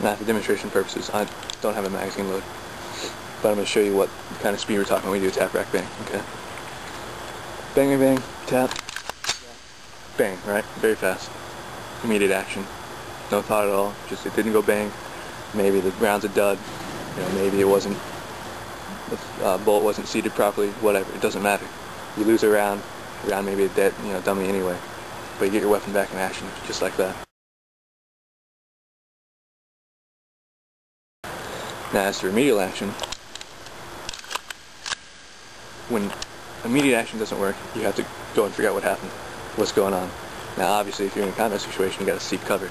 Now, for demonstration purposes, I don't have a magazine load, but I'm going to show you what kind of speed we're talking when we do a tap, rack, bang, okay? Bang, bang, bang, tap, bang, right? Very fast. Immediate action. No thought at all, just it didn't go bang. Maybe the round's a dud, you know, maybe it wasn't, the bolt wasn't seated properly, whatever, it doesn't matter. You lose a round may be a dead, you know, dummy anyway, but you get your weapon back in action, just like that. Now, as to remedial action, when immediate action doesn't work, you have to go and figure out what happened, what's going on. Now, obviously, if you're in a combat situation, you got to seek cover,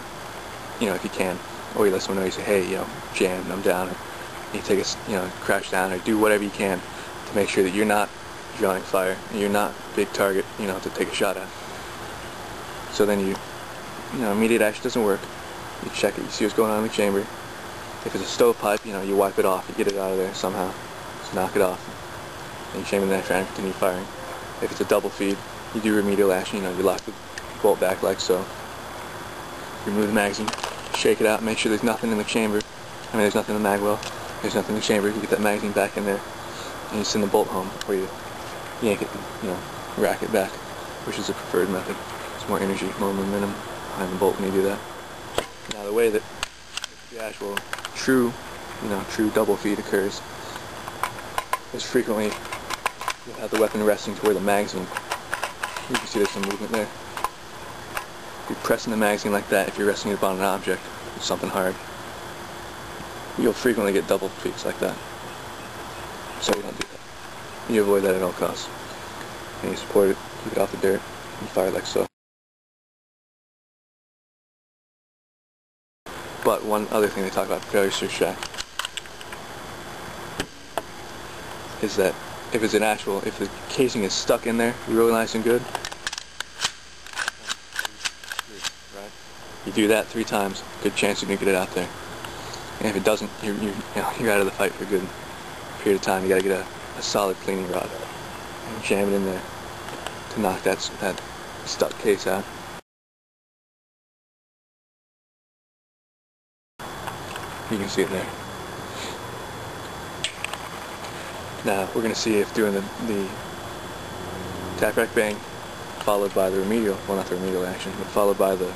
you know, if you can, or you let someone know, you say, hey, you know, jammed, I'm down, or you take a, you know, crouch down, or do whatever you can to make sure that you're not drawing fire, and you're not a big target, you know, to take a shot at. So then you know, immediate action doesn't work. You check it, you see what's going on in the chamber. If it's a stovepipe, you know, you wipe it off, you get it out of there somehow, just knock it off, and you chamber the next round and continue firing. If it's a double feed, you do remedial action, you know, you lock the bolt back like so. Remove the magazine, shake it out, make sure there's nothing in the chamber. I mean, there's nothing in the mag well, there's nothing in the chamber, you get that magazine back in there, and you send the bolt home, or you yank it and, you know, rack it back, which is the preferred method. It's more energy, more momentum behind the bolt when you do that. Now, the way that the actual true double feed occurs is frequently you'll have the weapon resting to where the magazine. You can see there's some movement there. You're pressing the magazine like that if you're resting it upon an object, something hard. You'll frequently get double feeds like that. So you don't do that. You avoid that at all costs. And you support it, keep it off the dirt, and fire like so. But one other thing they talk about failure search track is that if it's if the casing is stuck in there really nice and good, right? You do that 3 times, good chance you can get it out there. And if it doesn't, you're out of the fight for a good period of time. You got to get a solid cleaning rod and jam it in there to knock that stuck case out. You can see it there. Now we're going to see if doing the tap, rack, bang followed by the remedial, well, not the remedial action, but followed by the,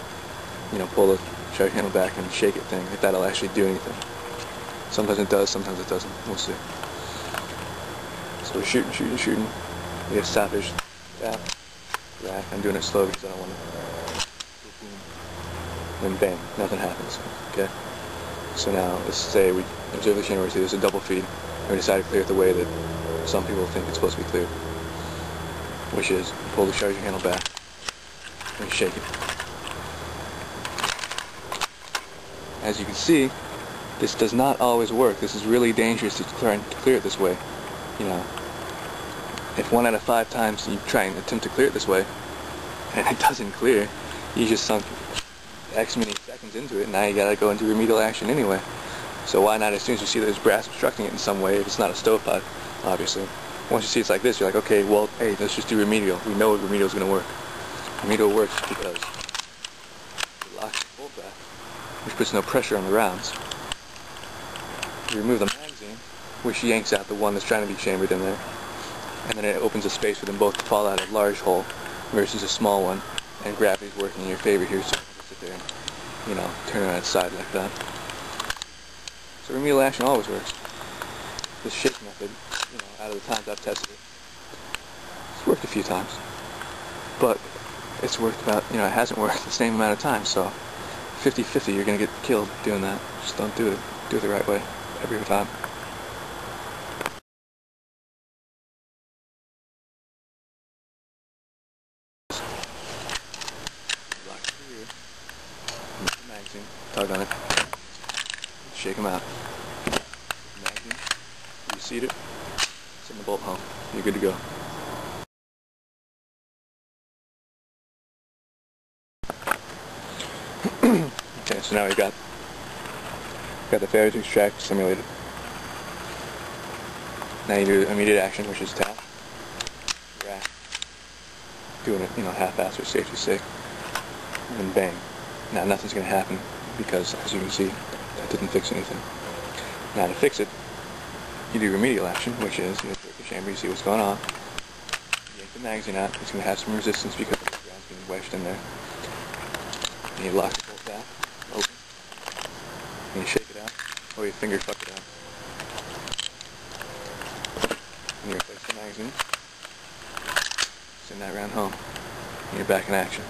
you know, pull the charge handle back and shake it thing, if that'll actually do anything. Sometimes it does, sometimes it doesn't. We'll see. So we're shooting. We get stoppage, tap, rack. I'm doing it slow because I don't want to. Then bang, nothing happens. Okay. So now, let's say we observe the chamber, we see there's a double feed, and we decide to clear it the way that some people think it's supposed to be cleared, which is pull the charging handle back and shake it. As you can see, this does not always work. This is really dangerous to try and clear it this way. You know, if 1 out of 5 times you try and attempt to clear it this way, and it doesn't clear, you just sunk X many seconds into it, and now you gotta go into remedial action anyway. So why not, as soon as you see there's brass obstructing it in some way, if it's not a stovepipe, obviously. Once you see it's like this, you're like, okay, well, hey, let's just do remedial. We know remedial is gonna work. Remedial works because it locks the bolt back, which puts no pressure on the rounds. You remove the magazine, which yanks out the one that's trying to be chambered in there, and then it opens a space for them both to fall out of a large hole versus a small one, and gravity's working in your favor here, so sit there and, you know, turn on its side like that. So remedial action always works. This shake method, you know, out of the times I've tested it, it's worked a few times, but it's worked about, you know, it hasn't worked the same amount of times, so 50-50 you're going to get killed doing that. Just don't do it. Do it the right way every time. Lock it here. Move the magazine. Tug on it. Shake them out. Magazine. You seat it. Send the bolt home. You're good to go. Okay, so now we've got the failure to extract simulated. Now you do immediate action, which is tap, rack, doing it, you know, half-assed for safety's sake, and then bang. Now nothing's going to happen because, as you can see, That didn't fix anything. Now to fix it, you do remedial action, which is you break the chamber, you see what's going on, you yank the magazine out, it's going to have some resistance because the ground's being wedged in there. And you lock the bolt down, open, and you shake it out, or your finger fuck it out. And you replace the magazine, send that round home, and you're back in action.